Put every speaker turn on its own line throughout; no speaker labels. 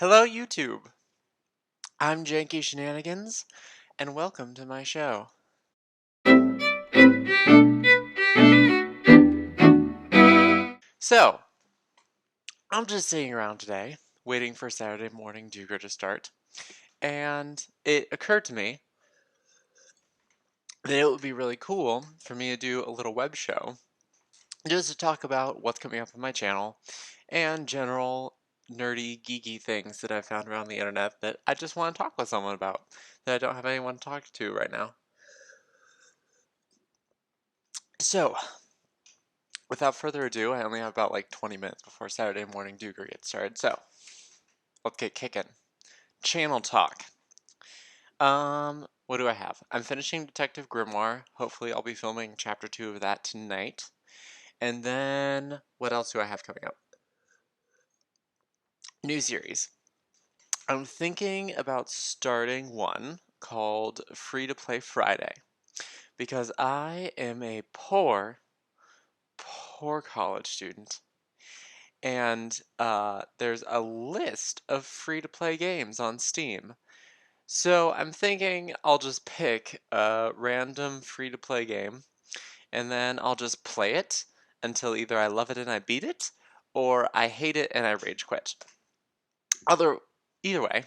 Hello, YouTube. I'm Janky Shenanigans, and welcome to my show. So, I'm just sitting around today, waiting for Saturday morning Duger to start, and it occurred to me that it would be really cool for me to do a little web show just to talk about what's coming up on my channel and general nerdy, geeky things that I've found around the internet that I just want to talk with someone about that I don't have anyone to talk to right now. So, without further ado, I only have about like 20 minutes before Saturday morning Duger gets started, so let's get kicking. Channel talk. What do I have? I'm finishing Detective Grimoire. Hopefully I'll be filming chapter 2 of that tonight. And then, what else do I have coming up? New series. I'm thinking about starting one called Free to Play Friday. Because I am a poor college student. And there's a list of free-to-play games on Steam. So I'm thinking I'll just pick a random free-to-play game, and then I'll just play it until either I love it and I beat it, or I hate it and I rage quit. Other, either way,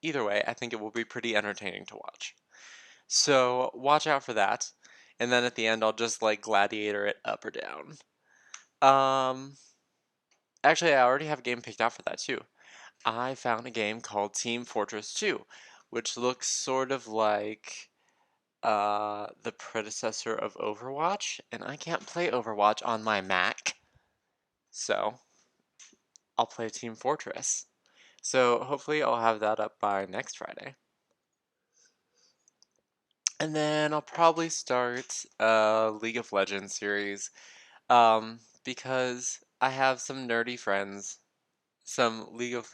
I think it will be pretty entertaining to watch. So watch out for that, and then at the end I'll just like gladiator it up or down. Actually, I already have a game picked out for that too. I found a game called Team Fortress 2, which looks sort of like the predecessor of Overwatch, and I can't play Overwatch on my Mac, so I'll play Team Fortress. So hopefully I'll have that up by next Friday. And then I'll probably start a League of Legends series, because I have some nerdy friends, some League of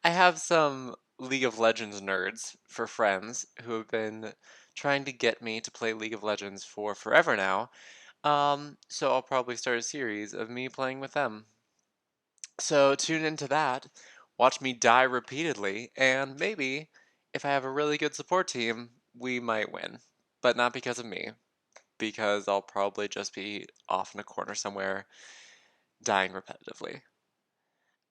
I have some League of Legends nerds for friends who have been trying to get me to play League of Legends for forever now. So I'll probably start a series of me playing with them. So tune into that, watch me die repeatedly, and maybe if I have a really good support team, we might win. But not because of me, because I'll probably just be off in a corner somewhere dying repetitively.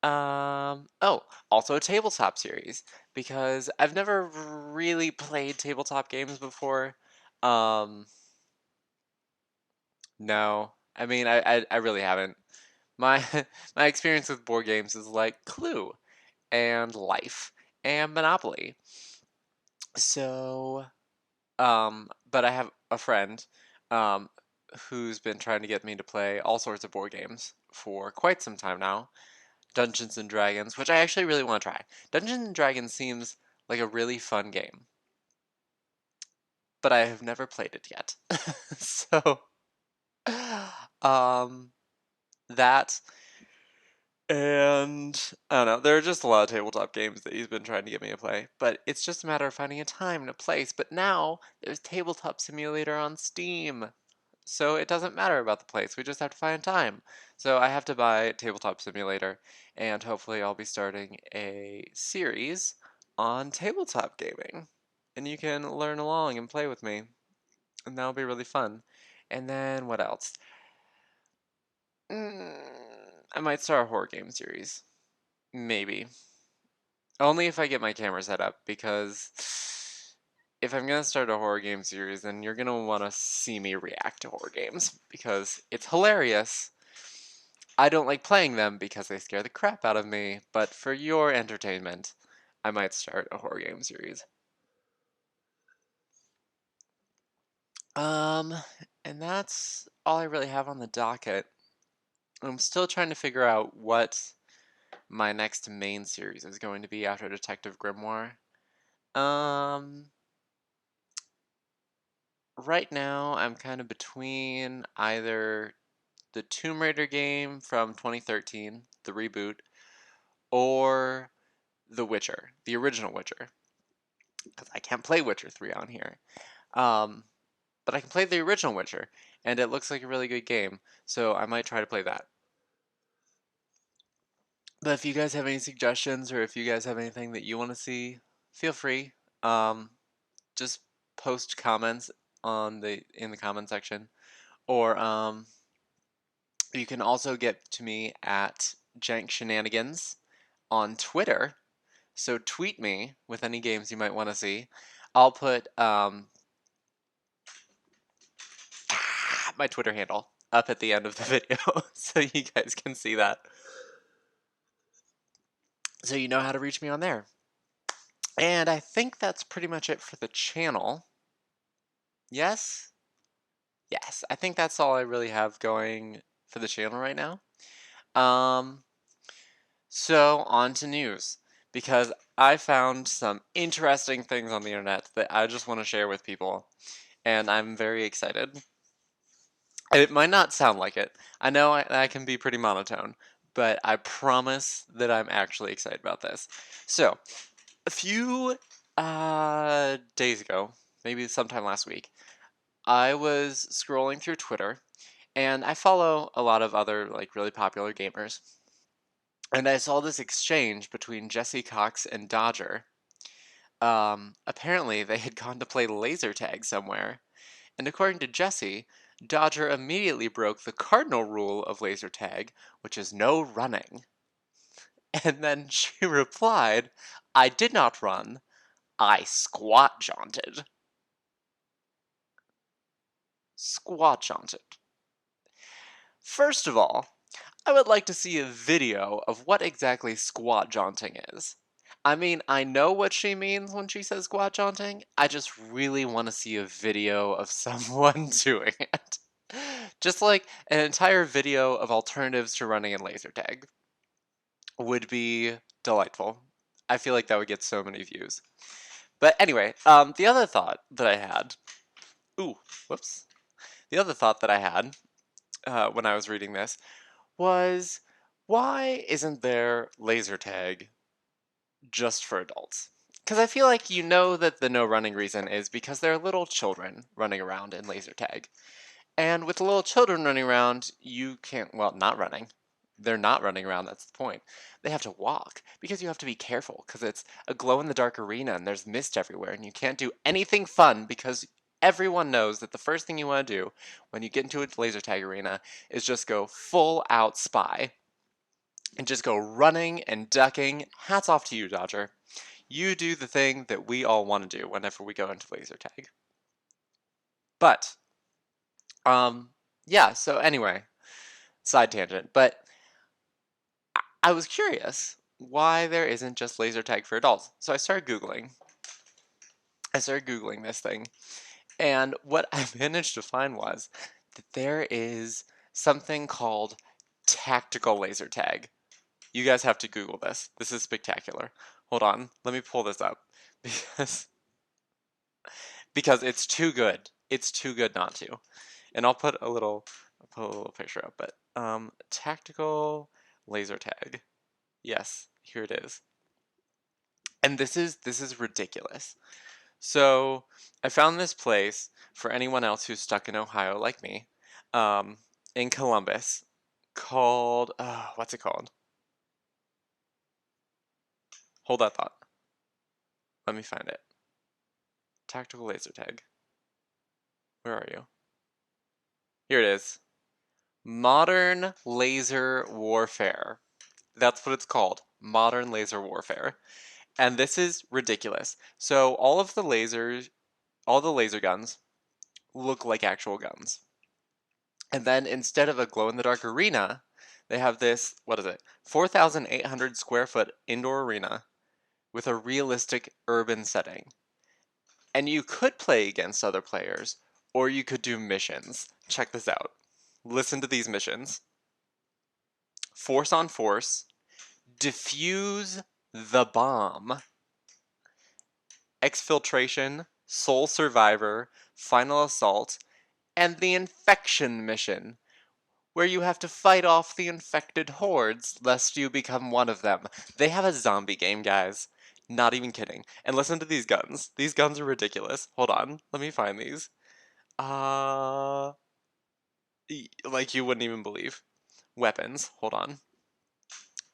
Oh, also a tabletop series, because I've never really played tabletop games before. Um, no, I mean, I really haven't. My my experience with board games is like Clue and Life and Monopoly. So, but I have a friend, um, who's been trying to get me to play all sorts of board games for quite some time now. Dungeons and Dragons, which I actually really want to try. Dungeons and Dragons seems like a really fun game, but I have never played it yet. So, um, that and I don't know. There are just a lot of tabletop games that he's been trying to get me to play, but it's just a matter of finding a time and a place. But now there's Tabletop Simulator on Steam. So it doesn't matter about the place, we just have to find time. So I have to buy Tabletop Simulator, and hopefully I'll be starting a series on tabletop gaming. And you can learn along and play with me, and that'll be really fun. And then what else? I might start a horror game series. Maybe. Only if I get my camera set up, because if I'm gonna start a horror game series, then you're gonna want to see me react to horror games, because it's hilarious. I don't like playing them because they scare the crap out of me, but for your entertainment, I might start a horror game series. Um, and that's all I really have on the docket. I'm still trying to figure out what my next main series is going to be after Detective Grimoire. Um, right now I'm kind of between either the Tomb Raider game from 2013, the reboot, or The Witcher, the original Witcher, because I can't play Witcher 3 on here. Um, but I can play the original Witcher, and it looks like a really good game, so I might try to play that. But if you guys have any suggestions or if you guys have anything that you want to see, feel free. Um, just post comments in the comment section, or you can also get to me at Jank Shenanigans on Twitter. So tweet me with any games you might want to see. I'll put my Twitter handle up at the end of the video so you guys can see that. So you know how to reach me on there. And I think that's pretty much it for the channel. Yes? Yes, I think that's all I really have going for the channel right now. Um, so on to news, because I found some interesting things on the internet that I just want to share with people, and I'm very excited. It might not sound like it. I know I can be pretty monotone, but I promise that I'm actually excited about this. So, a few days ago, maybe sometime last week, I was scrolling through Twitter, and I follow a lot of other like really popular gamers. And I saw this exchange between Jesse Cox and Dodger. Apparently, they had gone to play laser tag somewhere. And according to Jesse, Dodger immediately broke the cardinal rule of laser tag, which is no running. And then she replied, I did not run, I squat jaunted. Squat jaunted. First of all, I would like to see a video of what exactly squat jaunting is. I mean, I know what she means when she says squat jaunting. I just really want to see a video of someone doing it. Just like an entire video of alternatives to running in laser tag would be delightful. I feel like that would get so many views. But anyway, the other thought that I had. Ooh, whoops. The other thought that I had when I was reading this was, why isn't there laser tag just for adults? Because I feel like you know that the no running reason is because there are little children running around in laser tag. And with the little children running around, you can't, well, not running. They're not running around, that's the point. They have to walk because you have to be careful because it's a glow in the dark arena and there's mist everywhere and you can't do anything fun because everyone knows that the first thing you want to do when you get into a laser tag arena is just go full out spy and just go running and ducking. Hats off to you, Dodger. You do the thing that we all want to do whenever we go into laser tag. But, yeah, so anyway, side tangent, but I was curious why there isn't just laser tag for adults. So I started Googling. This thing, and what I managed to find was that there is something called tactical laser tag. You guys have to Google this. This is spectacular. Hold on, let me pull this up because it's too good. It's too good not to. And I'll put a little picture up, but tactical laser tag. Yes, here it is. And this is ridiculous. So I found this place for anyone else who's stuck in Ohio like me, um, in Columbus, called what's it called? Hold that thought. Let me find it. Tactical laser tag. Where are you? Here it is. Modern laser warfare. That's what it's called. Modern laser warfare. And this is ridiculous. So all the laser guns look like actual guns. And then instead of a glow in the dark arena, they have this, what is it? 4,800 square foot indoor arena with a realistic urban setting. And you could play against other players, or you could do missions. Check this out. Listen to these missions. Force on force, defuse the bomb, exfiltration, sole survivor, final assault, and the infection mission, where you have to fight off the infected hordes lest you become one of them. They have a zombie game, guys. Not even kidding. And listen to these guns. These guns are ridiculous. Hold on. Let me find these. Uh, like you wouldn't even believe. Weapons. Hold on.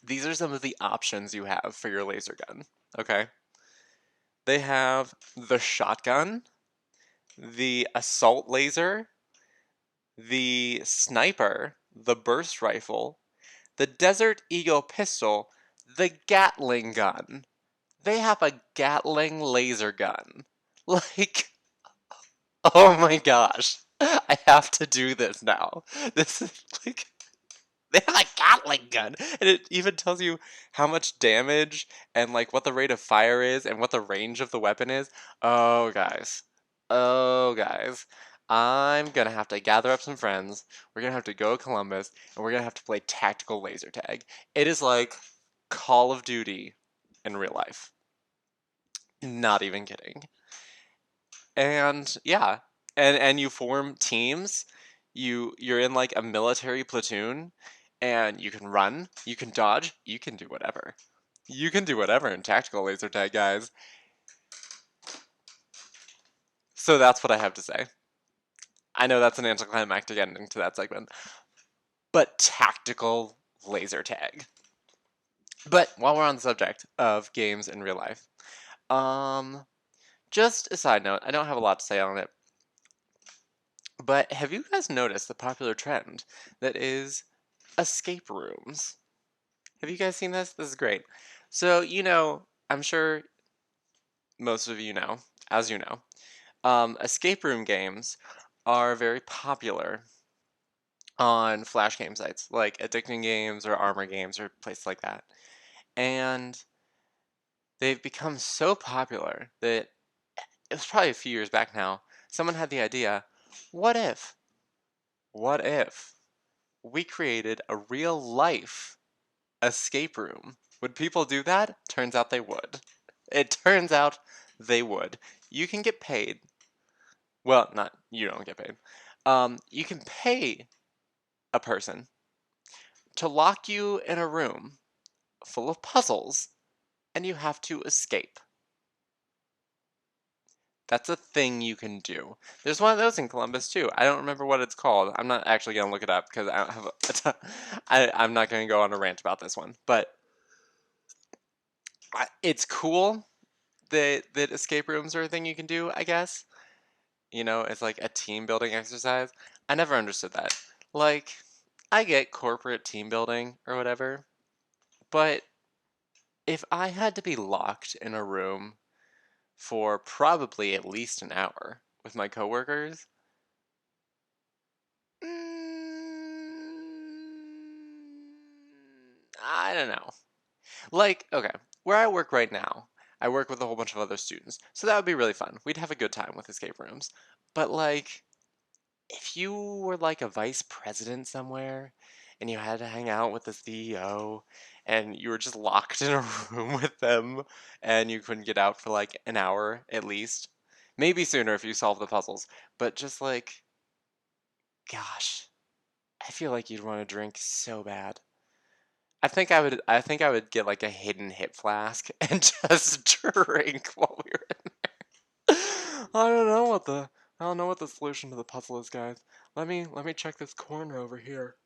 These are some of the options you have for your laser gun, okay? They have the shotgun, the assault laser, the sniper, the burst rifle, the Desert Eagle pistol, the Gatling gun. They have a Gatling laser gun. Like, oh my gosh. I have to do this now. This is like, they have a Gatling gun, and it even tells you how much damage and like what the rate of fire is and what the range of the weapon is. Oh, guys. Oh, guys. I'm gonna have to gather up some friends. We're gonna have to go to Columbus, and we're gonna have to play tactical laser tag. It is like Call of Duty in real life. Not even kidding. And yeah, and you form teams. You're in like a military platoon, and you can run, you can dodge, you can do whatever. You can do whatever in tactical laser tag, guys. So that's what I have to say. I know that's an anticlimactic ending to that segment, but tactical laser tag. But while we're on the subject of games in real life, um, just a side note, I don't have a lot to say on it, but have you guys noticed the popular trend that is escape rooms? Have you guys seen this? This is great. So, I'm sure most of you know, as you know, escape room games are very popular on flash game sites like Addicting Games or Armor Games or places like that. And they've become so popular that it was probably a few years back now, someone had the idea, what if, what if we created a real life escape room? Would people do that? Turns out they would. It turns out they would. You can get paid. Well, not you don't get paid. You can pay a person to lock you in a room full of puzzles, and you have to escape. That's a thing you can do. There's one of those in Columbus too. I don't remember what it's called. I'm not actually gonna look it up because I don't have I'm not gonna go on a rant about this one. But it's cool that escape rooms are a thing you can do. I guess it's like a team building exercise. I never understood that. Like, I get corporate team building or whatever, but if I had to be locked in a room for probably at least an hour with my coworkers, I don't know. Like, okay, where I work right now, I work with a whole bunch of other students, so that would be really fun. We'd have a good time with escape rooms. But like, if you were like a vice president somewhere and you had to hang out with the CEO and you were just locked in a room with them and you couldn't get out for like an hour at least, maybe sooner if you solve the puzzles, but just like, gosh, I feel like you'd want to drink so bad. I think I would get like a hidden hip flask and just drink while we were in. I don't know what the solution to the puzzle is, guys. Let me check this corner over here.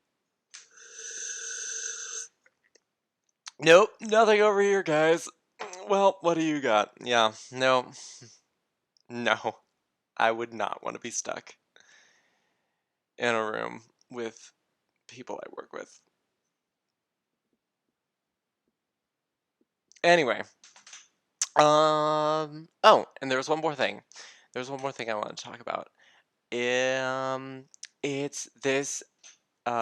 Nope, nothing over here, guys. Well, what do you got? Yeah, no. No. I would not want to be stuck in a room with people I work with. Anyway, oh, and there was one more thing. There was one more thing I wanted to talk about. Um, it's this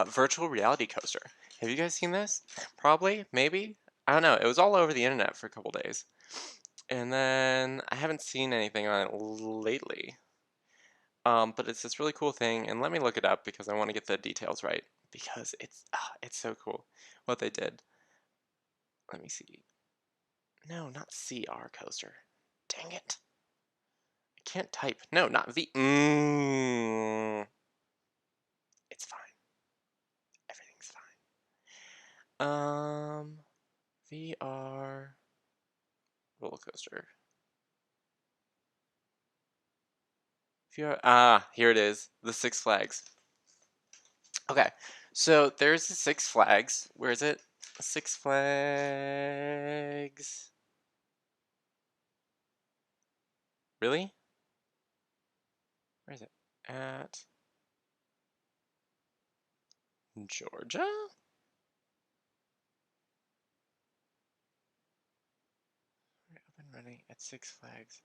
virtual reality coaster. Have you guys seen this? Probably, maybe. I don't know. It was all over the internet for a couple days, and then I haven't seen anything on it lately. But it's this really cool thing, and let me look it up because I want to get the details right because it's so cool what they did. Let me see. No, not CR coaster. Dang it! I can't type. No, not V. It's fine. Everything's fine. VR roller coaster. VR. Here it is. The Six Flags. Okay, so there's the Six Flags. Where is it? Six Flags. Really? Where is it? At Georgia? Up and running at Six Flags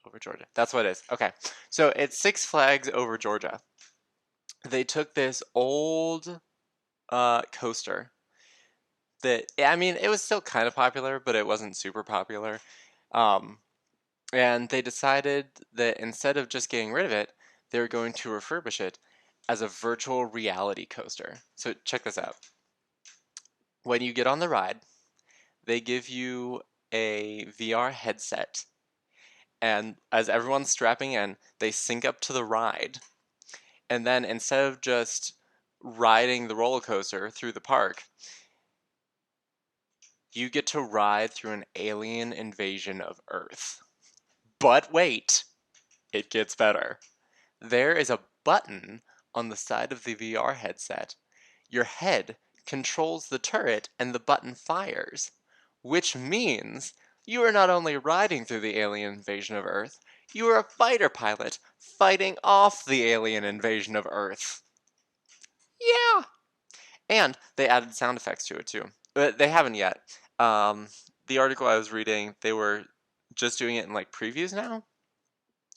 over Georgia. That's what it is. Okay. So it's Six Flags over Georgia. They took this old coaster that, I mean, it was still kind of popular, but it wasn't super popular. Um, and they decided that instead of just getting rid of it, they were going to refurbish it as a virtual reality coaster. So check this out. When you get on the ride, they give you a VR headset. And as everyone's strapping in, they sync up to the ride. And then instead of just riding the roller coaster through the park, you get to ride through an alien invasion of Earth. But wait, it gets better. There is a button on the side of the VR headset. Your head controls the turret and the button fires, which means you are not only riding through the alien invasion of Earth, you are a fighter pilot fighting off the alien invasion of Earth. Yeah! And they added sound effects to it too. But they haven't yet. The article I was reading, they were just doing it in like previews now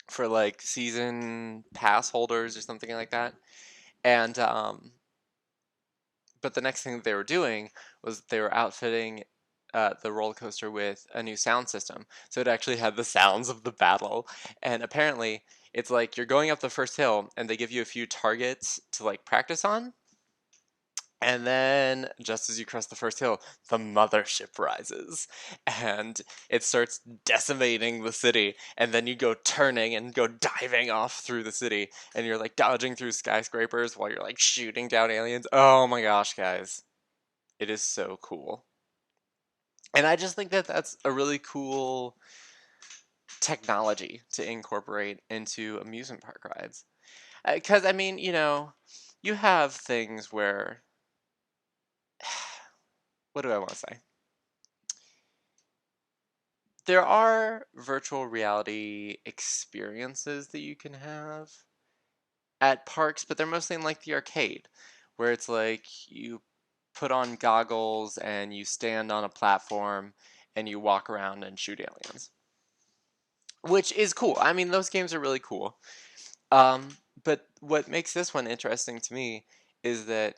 for like season pass holders or something like that. And but the next thing that they were doing was they were outfitting the roller coaster with a new sound system. So it actually had the sounds of the battle. And apparently, it's like you're going up the first hill, and they give you a few targets to like practice on. And then, just as you cross the first hill, the mothership rises and it starts decimating the city. And then you go turning and go diving off through the city, and you're like dodging through skyscrapers while you're like shooting down aliens. Oh my gosh, guys. It is so cool. And I just think that that's a really cool technology to incorporate into amusement park rides. Because, I mean, you have things where. What do I want to say? There are virtual reality experiences that you can have at parks, but they're mostly in like the arcade, where it's like you put on goggles and you stand on a platform and you walk around and shoot aliens, which is cool. I mean, those games are really cool. But what makes this one interesting to me is that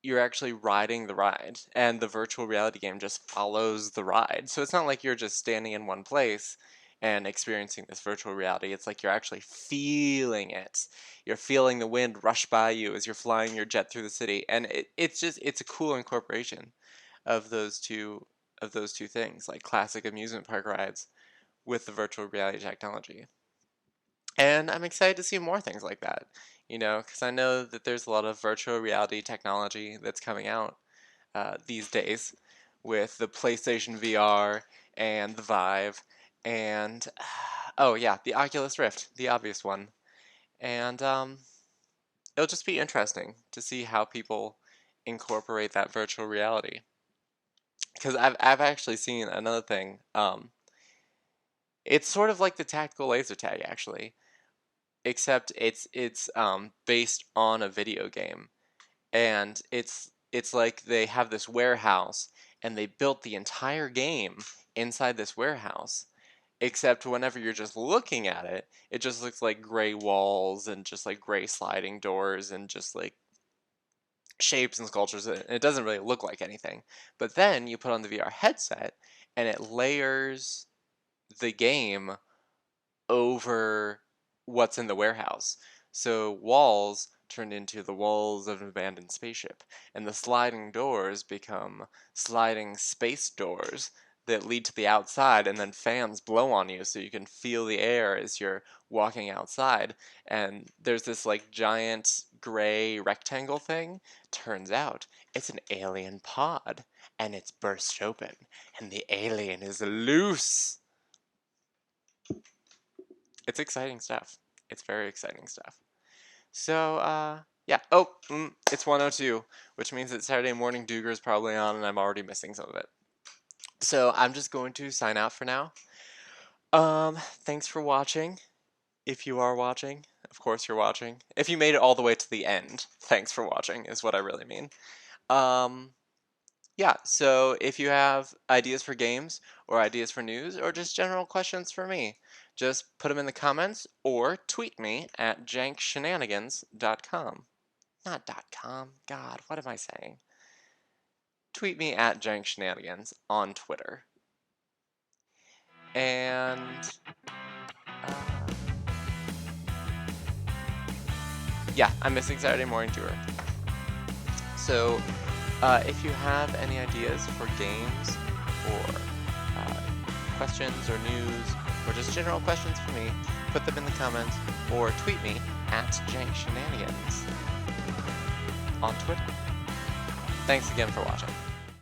you're actually riding the ride, and the virtual reality game just follows the ride. So it's not like you're just standing in one place and experiencing this virtual reality. It's like you're actually feeling it. You're feeling the wind rush by you as you're flying your jet through the city, and it's a cool incorporation of those two things, like classic amusement park rides with the virtual reality technology. And I'm excited to see more things like that, because I know that there's a lot of virtual reality technology that's coming out these days with the PlayStation VR and the Vive and, oh yeah, the Oculus Rift, the obvious one. And it'll just be interesting to see how people incorporate that virtual reality. Because I've actually seen another thing. It's sort of like the tactical laser tag, actually, except it's based on a video game, and it's like they have this warehouse and they built the entire game inside this warehouse, except whenever you're just looking at it, it just looks like gray walls and just like gray sliding doors and just like shapes and sculptures, and it doesn't really look like anything. But then you put on the VR headset and it layers the game over what's in the warehouse. So walls turned into the walls of an abandoned spaceship, and the sliding doors become sliding space doors that lead to the outside, and then fans blow on you so you can feel the air as you're walking outside. And there's this like giant gray rectangle thing. Turns out it's an alien pod, and it's burst open, and the alien is loose. It's exciting stuff. It's very exciting stuff. So, Yeah. Oh, it's 1:02, which means that Saturday Morning Dooger is probably on, and I'm already missing some of it. So I'm just going to sign out for now. Thanks for watching. If you are watching, of course you're watching. If you made it all the way to the end, thanks for watching is what I really mean. Yeah, so if you have ideas for games or ideas for news or just general questions for me, just put them in the comments or tweet me at jankshenanigans.com. Not .com. God, what am I saying? Tweet me at jankshenanigans on Twitter. And yeah, I'm missing Saturday Morning Tour. So if you have any ideas for games or questions or news or just general questions for me, put them in the comments or tweet me at jankshenanigans on Twitter. Thanks again for watching.